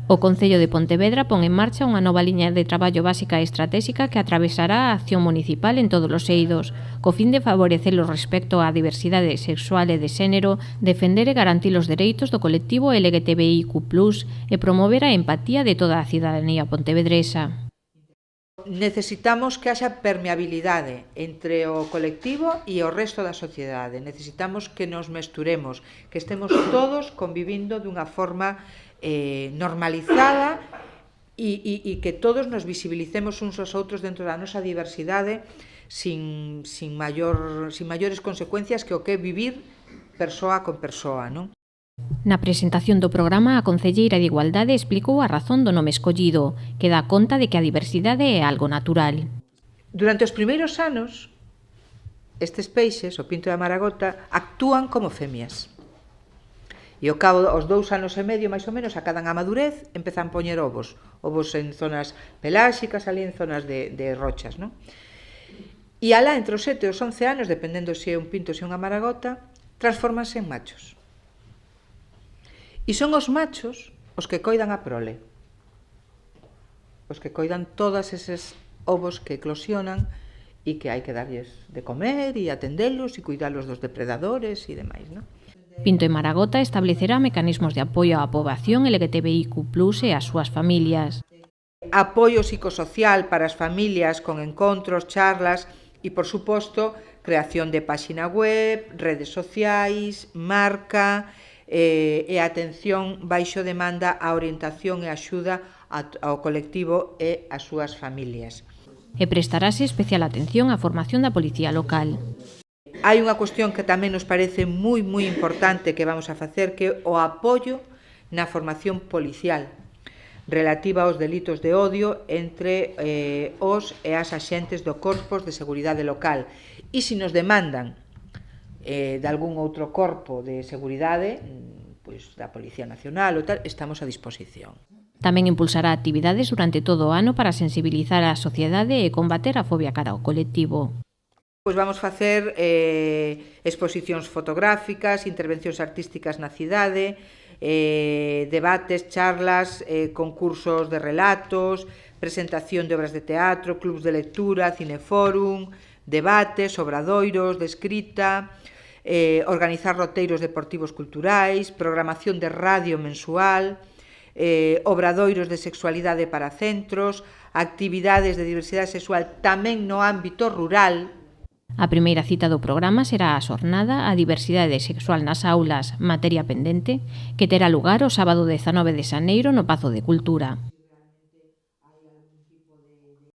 O Concello de Pontevedra pon en marcha unha nova liña de traballo básica e estratégica que atravesará a acción municipal en todos os eidos, co fin de favorecer o respecto á diversidade sexual e de xénero, defender e garantir os dereitos do colectivo LGTBIQ+, e promover a empatía de toda a cidadanía pontevedresa. Necesitamos que haxa permeabilidade entre o colectivo e o resto da sociedade. Necesitamos que nos mesturemos, que estemos todos convivindo dunha forma normalizada e que todos nos visibilicemos uns aos outros dentro da nosa diversidade sin maiores consecuencias que o que é vivir persoa con persoa, non? Na presentación do programa, a concelleira de Igualdade explicou a razón do nome escollido, que dá conta de que a diversidade é algo natural. Durante os primeiros anos, estes peixes, o pinto e a maragota, actúan como femias. E ao cabo dos 2 anos e medio, máis ou menos, acadan a madurez, empezan a poñer ovos en zonas peláxicas, ali en zonas de rochas, non? E alá, entre os 7 e os 11 anos, dependendo se é un pinto ou se é unha maragota, transfórmanse en machos. E son os machos os que coidan a prole, os que coidan todas eses ovos que eclosionan e que hai que darlles de comer e atendelos e cuidalos dos depredadores e demais, non? Pinto e Maragota establecerá mecanismos de apoio á poboación LGTBIQ+, e ás súas familias. Apoio psicosocial para as familias con encontros, charlas e, por suposto, creación de páxina web, redes sociais, marca e atención baixo demanda á orientación e axuda ao colectivo e ás súas familias. E prestarase especial atención á formación da policía local. Hai unha cuestión que tamén nos parece moi importante que vamos a facer, que é o apoio na formación policial relativa aos delitos de odio entre os e as axentes do Corpos de Seguridade Local. E se nos demandan de algún outro corpo de seguridade, pois da Policía Nacional ou tal, estamos a disposición. Tamén impulsará actividades durante todo o ano para sensibilizar a sociedade e combater a fobia cara ao colectivo. Pois vamos facer exposicións fotográficas, intervencións artísticas na cidade, debates, charlas, concursos de relatos, presentación de obras de teatro, clubs de lectura, cinefórum, debates, obradoiros de escrita, organizar roteiros deportivos culturais, programación de radio mensual, obradoiros de sexualidade para centros, actividades de diversidade sexual tamén no ámbito rural. A primeira cita do programa será a xornada A diversidade sexual nas aulas, materia pendente, que terá lugar o sábado 19 de xaneiro no Pazo de Cultura.